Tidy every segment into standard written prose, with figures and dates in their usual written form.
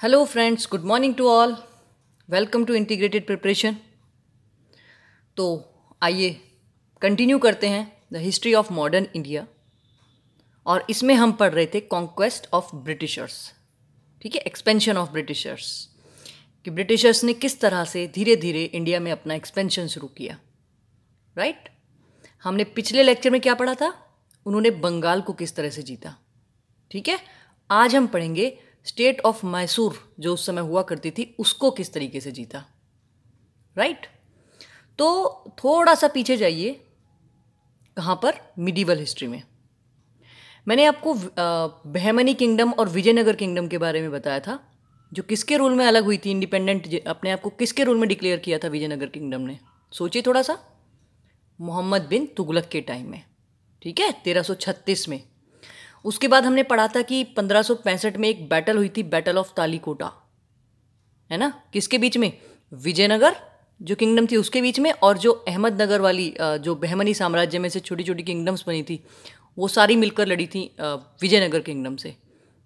Hello friends, good morning to all. Welcome to integrated preparation. तो आइए continue करते हैं the history of modern India. और इसमें हम पढ़ रहे थे कॉन्क्वेस्ट ऑफ ब्रिटिशर्स। ठीक है, एक्सपेंशन ऑफ ब्रिटिशर्स, कि ब्रिटिशर्स ने किस तरह से धीरे धीरे इंडिया में अपना एक्सपेंशन शुरू किया। राइट, हमने पिछले लेक्चर में क्या पढ़ा था? उन्होंने बंगाल को किस तरह से जीता। ठीक है, आज हम पढ़ेंगे स्टेट ऑफ मैसूर जो उस समय हुआ करती थी, उसको किस तरीके से जीता। राइट, तो थोड़ा सा पीछे जाइए। कहाँ पर? मिडीवल हिस्ट्री में। मैंने आपको बहमनी किंगडम और विजयनगर किंगडम के बारे में बताया था, जो किसके रूल में अलग हुई थी, इंडिपेंडेंट अपने आप को किसके रूल में डिक्लेयर किया था विजयनगर किंगडम ने? सोचिए थोड़ा सा। मोहम्मद बिन तुगलक के टाइम में। ठीक है, 1336 में। उसके बाद हमने पढ़ा था कि 1565 में एक बैटल हुई थी, बैटल ऑफ तालीकोटा, है ना? किसके बीच में? विजयनगर जो किंगडम थी उसके बीच में, और जो अहमदनगर वाली जो बहमनी साम्राज्य में से छोटी छोटी किंगडम्स बनी थी, वो सारी मिलकर लड़ी थी विजयनगर किंगडम से।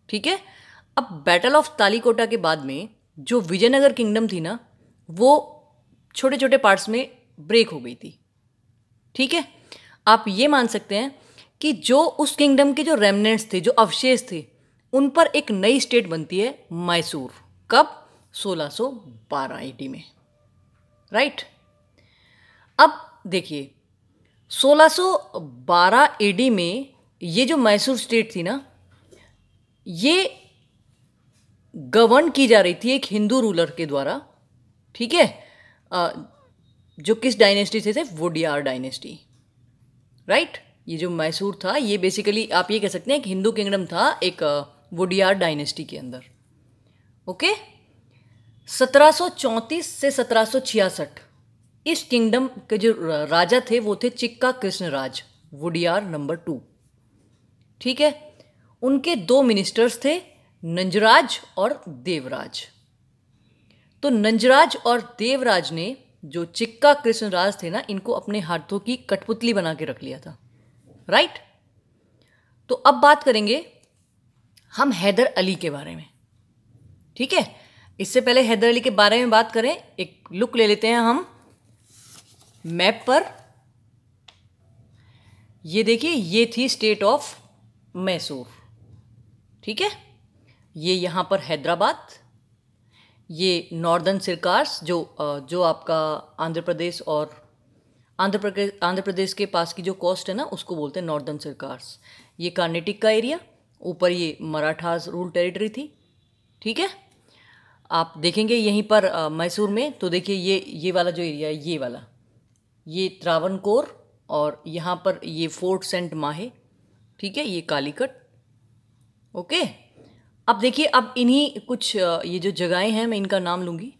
ठीक है, अब बैटल ऑफ तालीकोटा के बाद में जो विजयनगर किंगडम थी ना, वो छोटे छोटे पार्ट्स में ब्रेक हो गई थी। ठीक है, आप ये मान सकते हैं कि जो उस किंगडम के जो रेमनेंट्स थे, जो अवशेष थे, उन पर एक नई स्टेट बनती है मैसूर। कब? 1612 एडी में। राइट, अब देखिए 1612 एडी में ये जो मैसूर स्टेट थी ना, ये गवर्न की जा रही थी एक हिंदू रूलर के द्वारा। ठीक है, जो किस डायनेस्टी से? वोडियार डायनेस्टी। राइट, ये जो मैसूर था, ये बेसिकली आप ये कह सकते हैं एक हिंदू किंगडम था, एक वोडियार डायनेस्टी के अंदर। ओके, 1734 से 1766 इस किंगडम के जो राजा थे वो थे चिक्का कृष्णराज, वोडियार नंबर 2। ठीक है, उनके दो मिनिस्टर्स थे, नंजराज और देवराज। तो नंजराज और देवराज ने जो चिक्का कृष्णराज थे ना, इनको अपने हाथों की कठपुतली बना के रख लिया था। राइट, तो अब बात करेंगे हम हैदर अली के बारे में। ठीक है, इससे पहले हैदर अली के बारे में बात करें, एक लुक ले लेते हैं हम मैप पर। ये देखिए, ये थी स्टेट ऑफ मैसूर। ठीक है, ये यहां पर हैदराबाद, ये नॉर्दर्न सिरकार्स जो आपका आंध्र प्रदेश और आंध्र प्रदेश के पास की जो कोस्ट है ना, उसको बोलते हैं नॉर्दर्न सिरकार्स। ये कर्नाटक का एरिया, ऊपर ये मराठास रूल टेरिटरी थी। ठीक है, आप देखेंगे यहीं पर मैसूर में, तो देखिए ये वाला जो एरिया है, ये वाला, ये त्रावणकोर, और यहाँ पर ये फोर्ट सेंट माहे। ठीक है, ये कालीकट। ओके, अब देखिए, अब इन्हीं कुछ ये जो जगहें हैं, मैं इनका नाम लूँगी।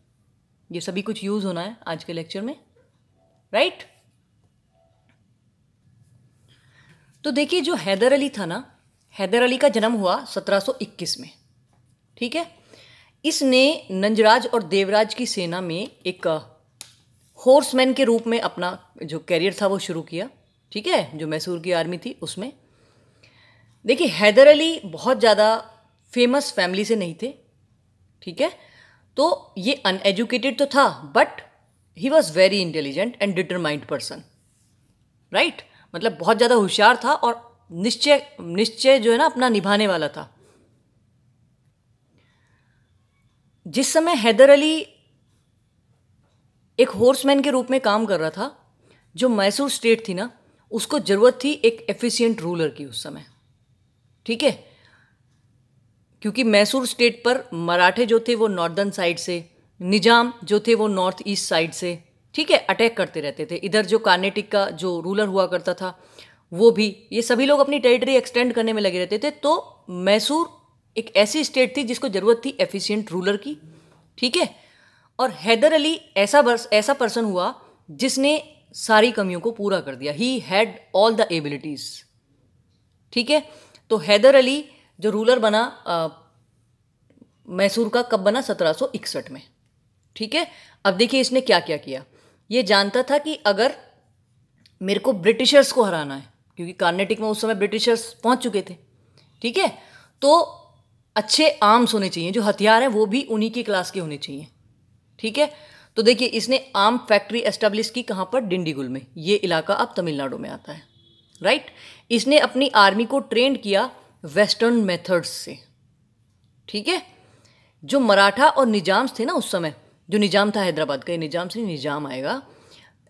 ये सभी कुछ यूज़ होना है आज के लेक्चर में। राइट, तो देखिए जो हैदर अली था ना, हैदर अली का जन्म हुआ 1721 में। ठीक है, इसने नंजराज और देवराज की सेना में एक हॉर्समैन के रूप में अपना जो कैरियर था वो शुरू किया। ठीक है, जो मैसूर की आर्मी थी उसमें। देखिए हैदर अली बहुत ज़्यादा फेमस फैमिली से नहीं थे। ठीक है, तो ये अनएजुकेटेड तो था, but he was very intelligent and determined person. Right, मतलब बहुत ज़्यादा होशियार था और निश्चय जो है ना अपना निभाने वाला था। जिस समय हैदर अली एक हॉर्समैन के रूप में काम कर रहा था, जो मैसूर स्टेट थी ना, उसको ज़रूरत थी एक एफिशिएंट रूलर की उस समय। ठीक है, क्योंकि मैसूर स्टेट पर मराठे जो थे वो नॉर्दर्न साइड से, निजाम जो थे वो नॉर्थ ईस्ट साइड से, ठीक है, अटैक करते रहते थे। इधर जो कर्नाटक का जो रूलर हुआ करता था वो भी, ये सभी लोग अपनी टेरिटरी एक्सटेंड करने में लगे रहते थे। तो मैसूर एक ऐसी स्टेट थी जिसको ज़रूरत थी एफिशिएंट रूलर की। ठीक है, और हैदर अली ऐसा पर्सन हुआ जिसने सारी कमियों को पूरा कर दिया। He had all the abilities. ठीक है, तो हैदर अली जो रूलर बना मैसूर का, कब बना? 1761 में। ठीक है, अब देखिए इसने क्या क्या किया। ये जानता था कि अगर मेरे को ब्रिटिशर्स को हराना है, क्योंकि कर्नाटक में उस समय ब्रिटिशर्स पहुंच चुके थे। ठीक है, तो अच्छे आर्म्स होने चाहिए, जो हथियार हैं वो भी उन्हीं की क्लास के होने चाहिए। ठीक है, तो देखिए इसने आर्म फैक्ट्री एस्टेब्लिश की कहाँ पर, डिंडीगुल में। ये इलाका अब तमिलनाडु में आता है, राइट। इसने अपनी आर्मी को ट्रेंड किया वेस्टर्न मेथड्स से। ठीक है, जो मराठा और निजाम्स थे ना उस समय, जो निजाम था हैदराबाद का, निजाम से निजाम आएगा,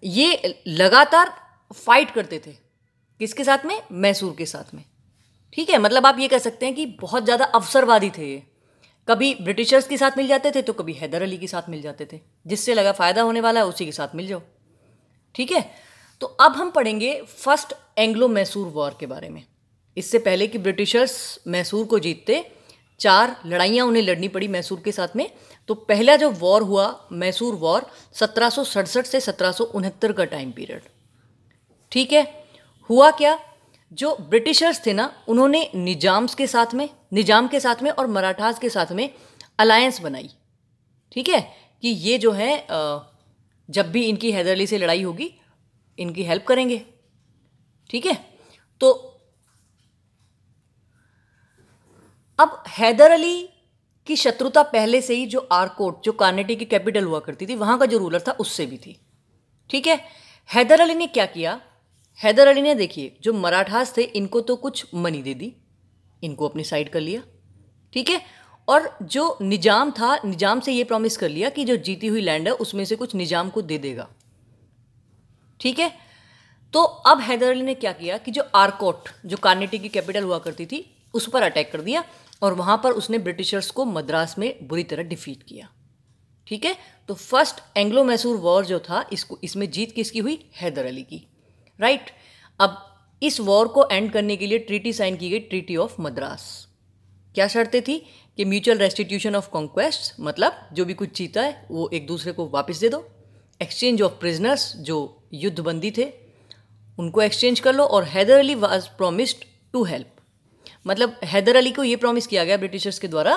ये लगातार फाइट करते थे किसके साथ में, मैसूर के साथ में। ठीक है, मतलब आप ये कह सकते हैं कि बहुत ज़्यादा अवसरवादी थे ये। कभी ब्रिटिशर्स के साथ मिल जाते थे तो कभी हैदर अली के साथ मिल जाते थे, जिससे लगा फ़ायदा होने वाला है उसी के साथ मिल जाओ। ठीक है, तो अब हम पढ़ेंगे फर्स्ट एंग्लो मैसूर वॉर के बारे में। इससे पहले कि ब्रिटिशर्स मैसूर को जीतते, 4 लड़ाइयाँ उन्हें लड़नी पड़ी मैसूर के साथ में। तो पहला जो वॉर हुआ मैसूर वॉर 1767 से 1769 का टाइम पीरियड। ठीक है, हुआ क्या, जो ब्रिटिशर्स थे ना उन्होंने निजाम के साथ में और मराठास के साथ में अलायंस बनाई। ठीक है, कि ये जो है जब भी इनकी हैदर अली से लड़ाई होगी इनकी हेल्प करेंगे। ठीक है, तो अब हैदर अली की शत्रुता पहले से ही जो आरकोट, जो कार्नेटी की कैपिटल हुआ करती थी, वहां का जो रूलर था उससे भी थी। ठीक है, हैदर अली ने क्या किया, हैदर अली ने देखिए जो मराठास थे इनको तो कुछ मनी दे दी, इनको अपनी साइड कर लिया। ठीक है, और जो निजाम था, निजाम से ये प्रॉमिस कर लिया कि जो जीती हुई लैंड है उसमें से कुछ निजाम को दे देगा। ठीक है, तो अब हैदर अली ने क्या किया कि जो आरकोट, जो कार्नेटी की कैपिटल हुआ करती थी, उस पर अटैक कर दिया और वहां पर उसने ब्रिटिशर्स को मद्रास में बुरी तरह डिफीट किया। ठीक है, तो फर्स्ट एंग्लो मैसूर वॉर जो था इसमें जीत किसकी हुई, हैदर अली की, राइट। अब इस वॉर को एंड करने के लिए ट्रीटी साइन की गई, ट्रीटी ऑफ मद्रास। क्या शर्तें थी कि म्यूचुअल रेस्टिट्यूशन ऑफ कॉन्क्वेस्ट, मतलब जो भी कुछ जीता है वो एक दूसरे को वापस दे दो, एक्सचेंज ऑफ प्रिजनर्स, जो युद्धबंदी थे उनको एक्सचेंज कर लो, और Hyder Ali was promised to help. मतलब हैदर अली को ये प्रॉमिस किया गया ब्रिटिशर्स के द्वारा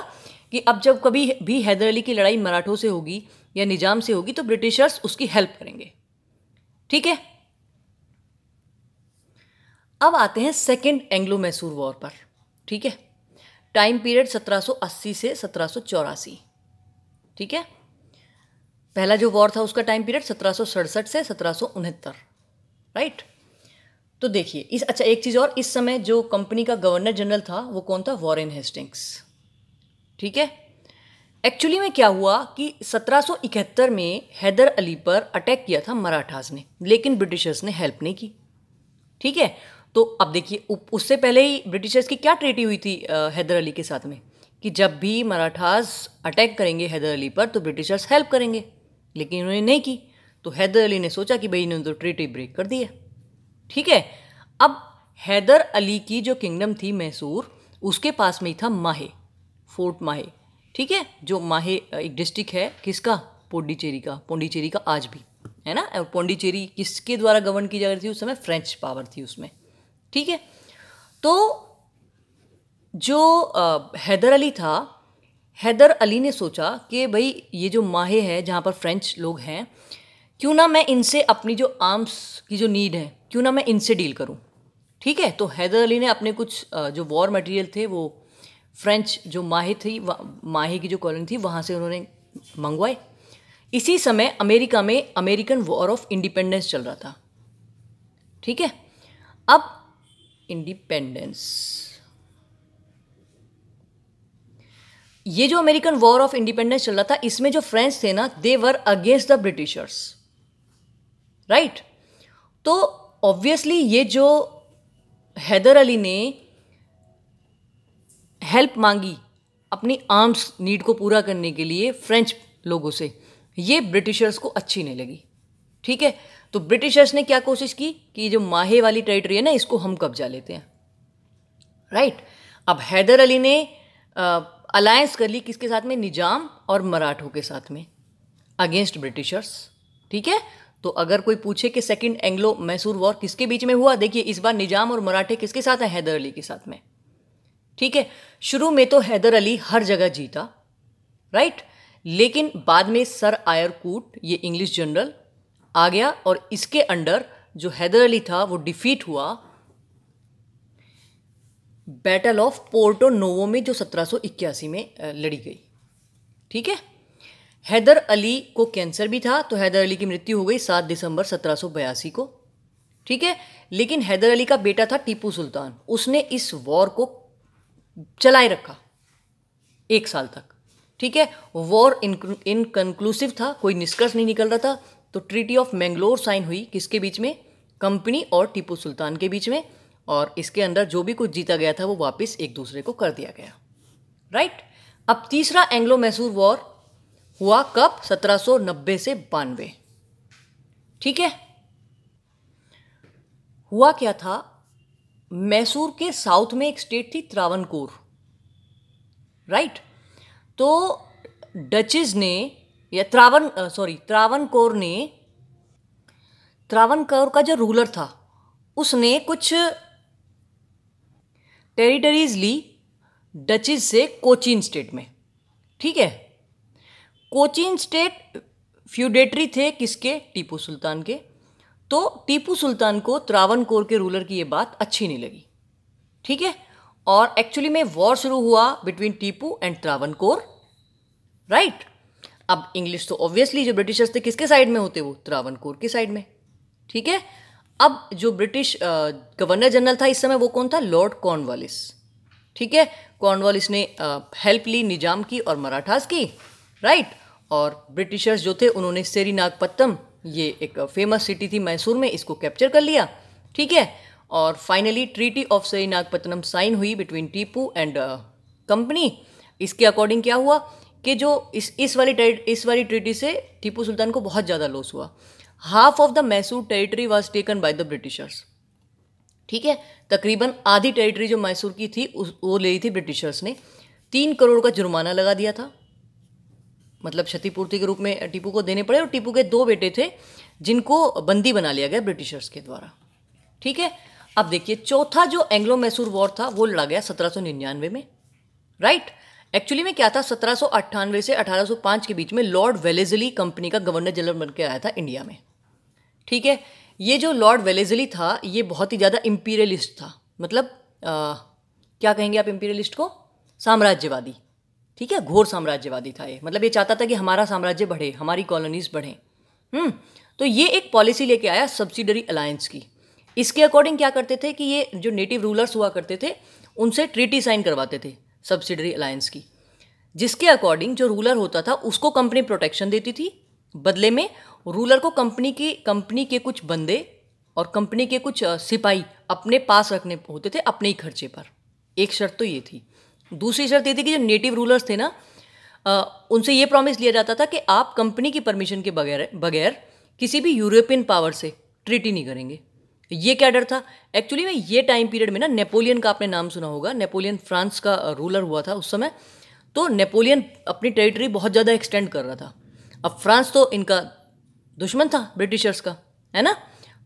कि अब जब कभी भी हैदर अली की लड़ाई मराठों से होगी या निजाम से होगी तो ब्रिटिशर्स उसकी हेल्प करेंगे। ठीक है, अब आते हैं सेकेंड एंग्लो मैसूर वॉर पर। ठीक है, टाइम पीरियड 1780 से 1784। ठीक है, पहला जो वॉर था उसका टाइम पीरियड 1767 से 1769, राइट। तो देखिए अच्छा एक चीज़ और, इस समय जो कंपनी का गवर्नर जनरल था वो कौन था, वॉरेन हेस्टिंग्स। ठीक है, एक्चुअली में क्या हुआ कि 1771 में हैदर अली पर अटैक किया था मराठास ने, लेकिन ब्रिटिशर्स ने हेल्प नहीं की। ठीक है, तो अब देखिए उससे पहले ही ब्रिटिशर्स की क्या ट्रीटी हुई थी हैदर अली के साथ में, कि जब भी मराठास अटैक करेंगे हैदर अली पर तो ब्रिटिशर्स हेल्प करेंगे, लेकिन उन्होंने नहीं की। तो हैदर अली ने सोचा कि भाई इन्होंने तो ट्रीटी ब्रेक कर दी है। ठीक है, अब हैदर अली की जो किंगडम थी मैसूर, उसके पास में ही था माहे, फोर्ट माहे। ठीक है, जो माहे एक डिस्ट्रिक्ट है किसका, पौंडीचेरी का आज भी है ना। और पौंडीचेरी किसके द्वारा गवर्न की जा रही थी उस समय, फ्रेंच पावर थी उसमें। ठीक है, तो जो हैदर अली था, हैदर अली ने सोचा कि भाई ये जो माहे है जहाँ पर फ्रेंच लोग हैं, क्यों ना मैं इनसे अपनी जो आर्म्स की जो नीड है क्यों ना मैं इनसे डील करूं। ठीक है, तो हैदर अली ने अपने कुछ जो वॉर मटेरियल थे वो फ्रेंच जो माहे की जो कॉलोनी थी वहाँ से उन्होंने मंगवाए। इसी समय अमेरिका में अमेरिकन वॉर ऑफ इंडिपेंडेंस चल रहा था। ठीक है, अब इंडिपेंडेंस, ये जो अमेरिकन वॉर ऑफ इंडिपेंडेंस चल रहा था इसमें जो फ्रेंच थे ना, they were against the Britishers, right. तो ऑब्वियसली ये जो हैदर अली ने हेल्प मांगी अपनी आर्म्स नीड को पूरा करने के लिए फ्रेंच लोगों से, ये ब्रिटिशर्स को अच्छी नहीं लगी। ठीक है, तो ब्रिटिशर्स ने क्या कोशिश की कि जो माहे वाली टेरिटरी है ना इसको हम कब्जा लेते हैं, राइट। अब हैदर अली ने अलायंस कर ली किसके साथ में, निजाम और मराठों के साथ में, अगेंस्ट ब्रिटिशर्स। ठीक है, तो अगर कोई पूछे कि सेकंड एंग्लो मैसूर वॉर किसके बीच में हुआ, देखिए इस बार निजाम और मराठे किसके साथ हैं, हैदर अली के साथ में। ठीक है, शुरू में तो हैदर अली हर जगह जीता, राइट, लेकिन बाद में सर आयरकूट, ये इंग्लिश जनरल आ गया और इसके अंडर जो हैदर अली था वो डिफीट हुआ। बैटल ऑफ पोर्टो नोवो में, जो 1781 में लड़ी गई। ठीक है। हैदर अली को कैंसर भी था, तो हैदर अली की मृत्यु हो गई 7 दिसंबर 1782 को। ठीक है। लेकिन हैदर अली का बेटा था टीपू सुल्तान, उसने इस वॉर को चलाए रखा 1 साल तक। ठीक है। वॉर इनकन्क्लूसिव था, कोई निष्कर्ष नहीं निकल रहा था। तो ट्रीटी ऑफ मैंगलोर साइन हुई किसके बीच में? कंपनी और टीपू सुल्तान के बीच में। और इसके अंदर जो भी कुछ जीता गया था वो वापस एक दूसरे को कर दिया गया। राइट। अब तीसरा एंग्लो मैसूर वॉर हुआ कब? 1790 से 92। ठीक है। हुआ क्या था, मैसूर के साउथ में एक स्टेट थी त्रावणकोर। राइट। तो डचेस ने या त्रावणकोर का जो रूलर था उसने कुछ टेरिटरीज ली डचेस से कोचीन स्टेट में। ठीक है। कोचीन स्टेट फ्यूडेटरी थे किसके? टीपू सुल्तान के। तो टीपू सुल्तान को त्रावणकोर के रूलर की ये बात अच्छी नहीं लगी। ठीक है। और एक्चुअली में वॉर शुरू हुआ between Tipu and Travancore. Right. अब इंग्लिश तो ऑब्वियसली जो ब्रिटिशर्स थे किसके साइड में होते? वो त्रावणकोर के साइड में। ठीक है। अब जो ब्रिटिश गवर्नर जनरल था इस समय वो कौन था? Lord Cornwallis. ठीक है। कॉर्नवालिस ने हेल्प ली निजाम की और मराठास की। राइट। और ब्रिटिशर्स जो थे उन्होंने सेरिनागपत्तम, ये एक फेमस सिटी थी मैसूर में, इसको कैप्चर कर लिया। ठीक है। और फाइनली ट्रीटी ऑफ सेरिनागपत्तनम साइन हुई बिटवीन टीपू एंड कंपनी। इसके अकॉर्डिंग क्या हुआ कि जो इस वाली ट्रीटी से टीपू सुल्तान को बहुत ज़्यादा लॉस हुआ। Half of the Mysore territory was taken by the Britishers. ठीक है। तकरीबन आधी टेरिटरी जो मैसूर की थी वो ले ली थी ब्रिटिशर्स ने। 3 करोड़ का जुर्माना लगा दिया था, मतलब क्षतिपूर्ति के रूप में टीपू को देने पड़े। और टीपू के 2 बेटे थे जिनको बंदी बना लिया गया ब्रिटिशर्स के द्वारा। ठीक है। अब देखिए चौथा जो एंग्लो मैसूर वॉर था वो लड़ा गया 1799 में। राइट। एक्चुअली में क्या था, 1798 से 1805 के बीच में लॉर्ड वेलेस्ली कंपनी का गवर्नर जनरल बन के आया था इंडिया में। ठीक है। ये जो लॉर्ड वेलेस्ली था ये बहुत ही ज़्यादा इंपीरियलिस्ट था, मतलब क्या कहेंगे आप इंपीरियलिस्ट को? साम्राज्यवादी। ठीक है। घोर साम्राज्यवादी था ये, मतलब ये चाहता था कि हमारा साम्राज्य बढ़े, हमारी कॉलोनीज बढ़ें। तो ये एक पॉलिसी लेके आया सब्सिडरी अलायंस की। इसके अकॉर्डिंग क्या करते थे कि ये जो नेटिव रूलर्स हुआ करते थे उनसे ट्रीटी साइन करवाते थे सब्सिडरी अलायंस की, जिसके अकॉर्डिंग जो रूलर होता था उसको कंपनी प्रोटेक्शन देती थी, बदले में रूलर को कंपनी के कुछ बंदे और कंपनी के कुछ सिपाही अपने पास रखने होते थे अपने ही खर्चे पर। एक शर्त तो ये थी। दूसरी शर्त ये थी कि जो नेटिव रूलर्स थे ना उनसे ये प्रॉमिस लिया जाता था कि आप कंपनी की परमिशन के बगैर किसी भी यूरोपियन पावर से ट्रीटी नहीं करेंगे। ये क्या डर था? एक्चुअली में ये टाइम पीरियड में ना नेपोलियन का आपने नाम सुना होगा। नेपोलियन फ्रांस का रूलर हुआ था उस समय। तो नेपोलियन अपनी टेरिटरी बहुत ज़्यादा एक्सटेंड कर रहा था। अब फ्रांस तो इनका दुश्मन था ब्रिटिशर्स का, है ना।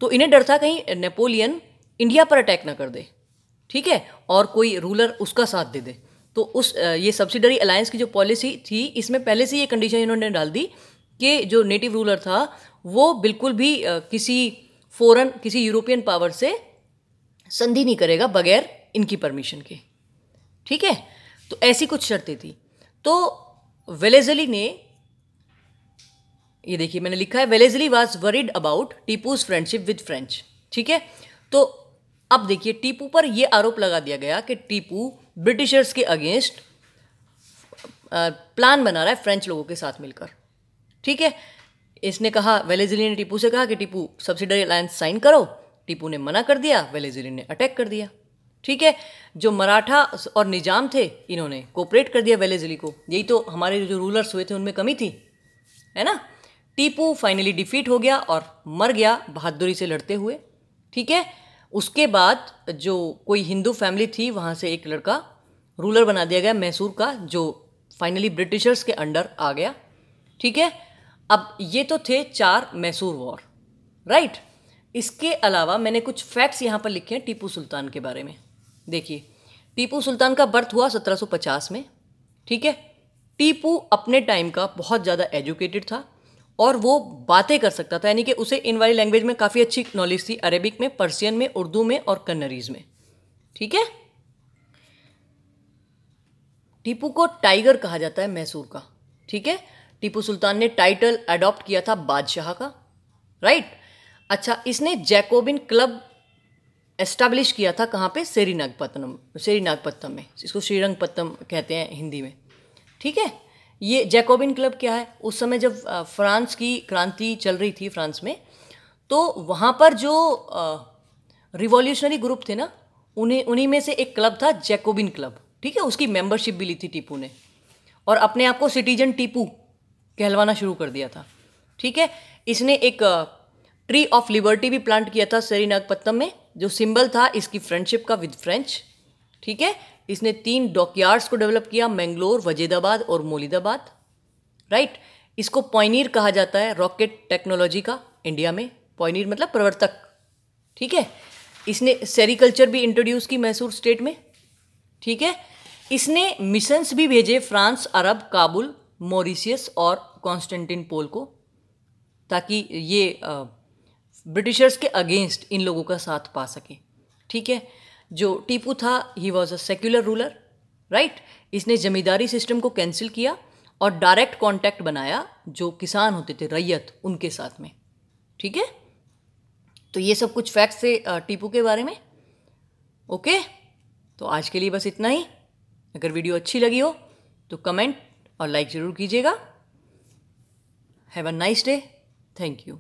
तो इन्हें डर था कहीं नेपोलियन इंडिया पर अटैक ना कर दे। ठीक है। और कोई रूलर उसका साथ दे दे। तो ये सब्सिडरी अलायंस की जो पॉलिसी थी इसमें पहले से ये कंडीशन इन्होंने डाल दी कि जो नेटिव रूलर था वो बिल्कुल भी किसी यूरोपियन पावर से संधि नहीं करेगा बगैर इनकी परमिशन के। ठीक है। तो ऐसी कुछ शर्तें थी। तो वेलेस्ली ने, ये देखिए मैंने लिखा है, Wellesley was worried about Tipu's friendship with French. ठीक है। तो अब देखिए टीपू पर यह आरोप लगा दिया गया कि टीपू ब्रिटिशर्स के अगेंस्ट प्लान बना रहा है फ्रेंच लोगों के साथ मिलकर। ठीक है। इसने कहा, वेलेस्ली ने टीपू से कहा कि टीपू सब्सिडरी अलायंस साइन करो। टीपू ने मना कर दिया, वेलेस्ली ने अटैक कर दिया। ठीक है। जो मराठा और निजाम थे इन्होंने कोऑपरेट कर दिया वेलेस्ली को। यही तो हमारे जो रूलर्स हुए थे उनमें कमी थी, है ना। टीपू फाइनली डिफीट हो गया और मर गया बहादुरी से लड़ते हुए। ठीक है। उसके बाद जो कोई हिंदू फैमिली थी वहाँ से एक लड़का रूलर बना दिया गया मैसूर का, जो फाइनली ब्रिटिशर्स के अंडर आ गया। ठीक है। अब ये तो थे 4 मैसूर वॉर। राइट। इसके अलावा मैंने कुछ फैक्ट्स यहाँ पर लिखे हैं टीपू सुल्तान के बारे में। देखिए टीपू सुल्तान का बर्थ हुआ 1750 में। ठीक है। टीपू अपने टाइम का बहुत ज़्यादा एजुकेटेड था और वो बातें कर सकता था, यानी कि उसे इन वाली लैंग्वेज में काफ़ी अच्छी नॉलेज थी, अरेबिक में, पर्शियन में, उर्दू में और कन्नरीज में। ठीक है। टीपू को टाइगर कहा जाता है मैसूर का, ठीक है। टीपू सुल्तान ने टाइटल अडॉप्ट किया था बादशाह का, राइट। अच्छा, इसने जैकोबिन क्लब एस्टैब्लिश किया था कहाँ पे? सेरिनागपत्तम में, इसको श्रीरंगपत्तम कहते हैं हिंदी में, ठीक है। ये जैकोबिन क्लब क्या है? उस समय जब फ्रांस की क्रांति चल रही थी फ्रांस में, तो वहाँ पर जो रिवॉल्यूशनरी ग्रुप थे ना, उन्हीं में से एक क्लब था जैकोबिन क्लब, ठीक है। उसकी मेंबरशिप भी ली थी टीपू ने, और अपने आप को सिटीजन टीपू कहलवाना शुरू कर दिया था, ठीक है। इसने एक ट्री ऑफ लिबर्टी भी प्लांट किया था सेरिनागपत्तम में, जो सिंबल था इसकी फ्रेंडशिप का विद फ्रेंच, ठीक है। इसने 3 डॉकयार्ड्स को डेवलप किया, मैंगलोर, वजीदाबाद और मोलिदाबाद, राइट। इसको पॉइनियर कहा जाता है रॉकेट टेक्नोलॉजी का इंडिया में। पॉइनियर मतलब प्रवर्तक, ठीक है। इसने सेरिकल्चर भी इंट्रोड्यूस की मैसूर स्टेट में, ठीक है। इसने मिशंस भी भेजे फ्रांस, अरब, काबुल, मॉरिशियस और कॉन्स्टेंटिनोपल को, ताकि ये ब्रिटिशर्स के अगेंस्ट इन लोगों का साथ पा सके, ठीक है। जो टीपू था, he was a secular ruler, right. इसने जमींदारी सिस्टम को कैंसिल किया और डायरेक्ट कांटेक्ट बनाया जो किसान होते थे, रैयत, उनके साथ में, ठीक है। तो ये सब कुछ फैक्ट्स थे टीपू के बारे में, ओके। तो आज के लिए बस इतना ही। अगर वीडियो अच्छी लगी हो तो कमेंट और लाइक ज़रूर कीजिएगा। Have a nice day. Thank you.